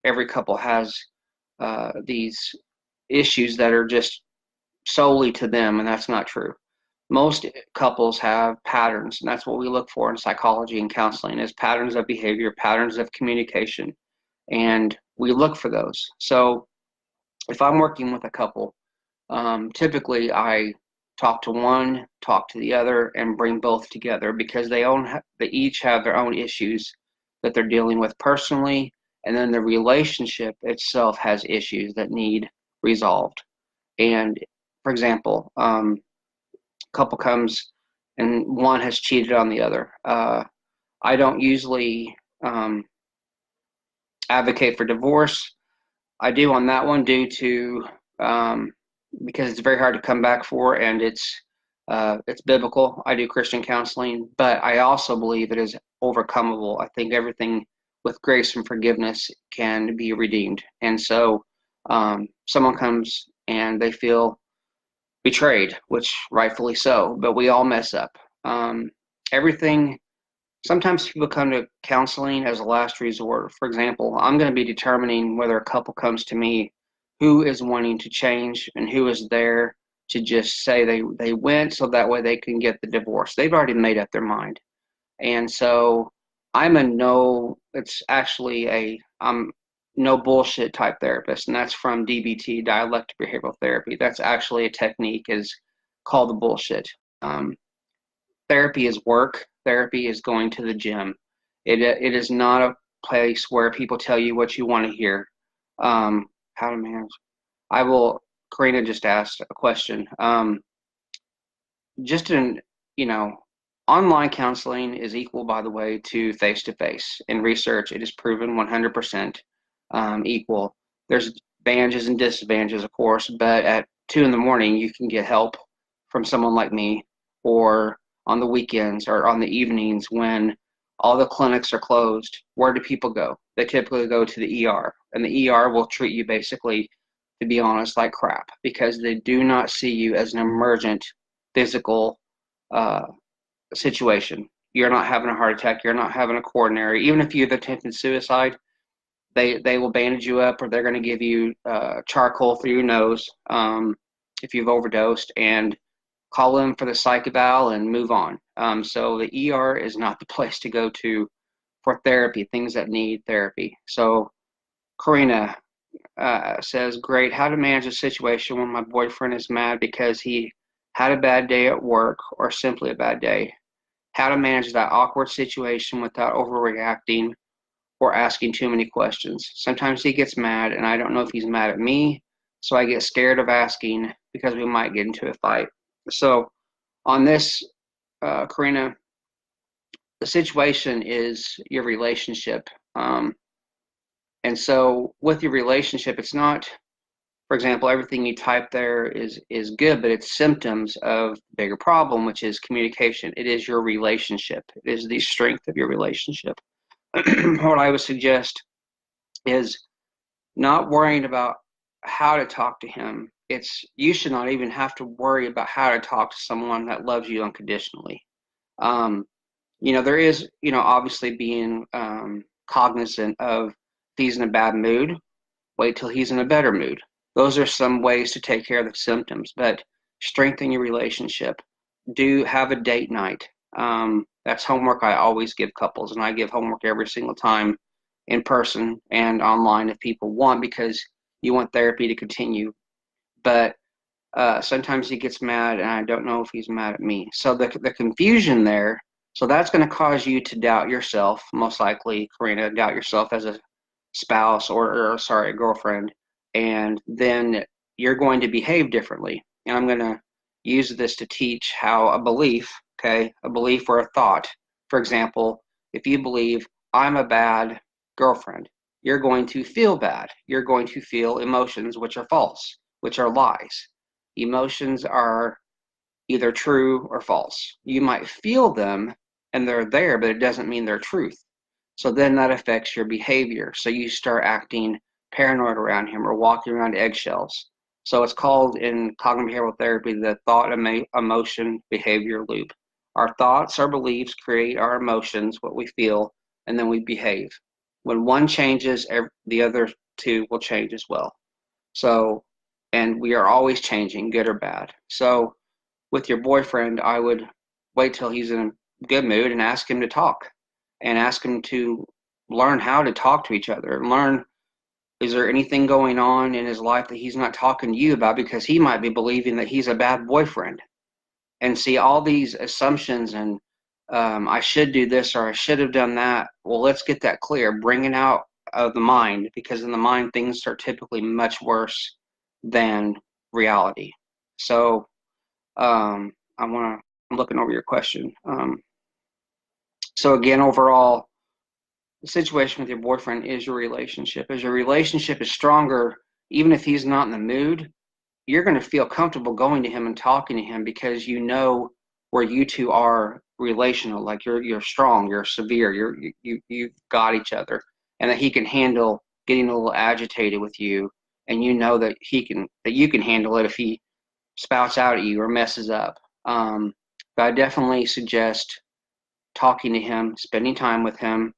every couple has these issues that are just solely to them, and that's not true. Most couples have patterns, and that's what we look for in psychology and counseling, is patterns of behavior, patterns of communication, and we look for those. So if I'm working with a couple, typically I talk to one, talk to the other, and bring both together, because they each have their own issues that they're dealing with personally, and then the relationship itself has issues that need resolved. And for example, couple comes and one has cheated on the other. I don't usually advocate for divorce. I do on that one due to because it's very hard to come back for, and it's biblical. I do Christian counseling, but I also believe it is overcomable. I think everything with grace and forgiveness can be redeemed. And so someone comes and they feel betrayed, which rightfully so, but we all mess up. Everything, sometimes people come to counseling as a last resort. For example, I'm going to be determining whether a couple comes to me who is wanting to change and who is there to just say they went so that way they can get the divorce. They've already made up their mind. And so I'm no bullshit type therapist, and that's from DBT, dialectic behavioral therapy. That's actually a technique is called the bullshit. Therapy is work. Therapy is going to the gym. It is not a place where people tell you what you want to hear. How to manage. Karina just asked a question. Online counseling is equal, by the way, to face-to-face. In research, it is proven 100% equal. There's advantages and disadvantages, of course, but at 2 a.m, you can get help from someone like me, or on the weekends or on the evenings when all the clinics are closed. Where do people go? They typically go to the ER, and the ER will treat you basically, to be honest, like crap, because they do not see you as an emergent physical situation. You're not having a heart attack. You're not having a coronary. Even if you've attempted suicide, they will bandage you up, or they're going to give you charcoal through your nose if you've overdosed, and call in for the psych eval and move on. So the ER is not the place to go to for therapy, things that need therapy. So Karina says, great, how to manage a situation when my boyfriend is mad because he had a bad day at work or simply a bad day. How to manage that awkward situation without overreacting or asking too many questions. Sometimes he gets mad, and I don't know if he's mad at me, so I get scared of asking because we might get into a fight. So on this, Karina, the situation is your relationship. And so with your relationship, it's not, for example, everything you type there is good, but it's symptoms of the bigger problem, which is communication. It is your relationship. It is the strength of your relationship. What I would suggest is not worrying about how to talk to him. You should not even have to worry about how to talk to someone that loves you unconditionally. There is, obviously being cognizant of if he's in a bad mood, wait till he's in a better mood. Those are some ways to take care of the symptoms, but strengthen your relationship. Do have a date night. That's homework I always give couples, and I give homework every single time in person and online if people want, because you want therapy to continue. But sometimes he gets mad, and I don't know if he's mad at me. So the confusion there, so that's going to cause you to doubt yourself, most likely, Karina, doubt yourself as a spouse or a girlfriend, and then you're going to behave differently. And I'm going to use this to teach how a belief or a thought, for example, if you believe I'm a bad girlfriend, you're going to feel bad. You're going to feel emotions which are false, which are lies. Emotions are either true or false. You might feel them and they're there, but it doesn't mean they're truth. So then that affects your behavior. So you start acting paranoid around him or walking around eggshells. So it's called in cognitive behavioral therapy the thought, emotion, behavior loop. Our thoughts, our beliefs create our emotions, what we feel, and then we behave. When one changes, the other two will change as well. So, and we are always changing, good or bad. So, with your boyfriend, I would wait till he's in a good mood and ask him to talk and ask him to learn how to talk to each other and learn, is there anything going on in his life that he's not talking to you about, because he might be believing that he's a bad boyfriend. And see, all these assumptions and I should do this or I should have done that. Well, let's get that clear. Bring it out of the mind, because in the mind things are typically much worse than reality. So I'm looking over your question. So again, overall, the situation with your boyfriend is your relationship. As your relationship is stronger, even if he's not in the mood, you're going to feel comfortable going to him and talking to him, because you know where you two are relational. Like you're strong, you're severe, you've got each other, and that he can handle getting a little agitated with you, and you know that you can handle it if he spouts out at you or messes up. But I definitely suggest talking to him, spending time with him,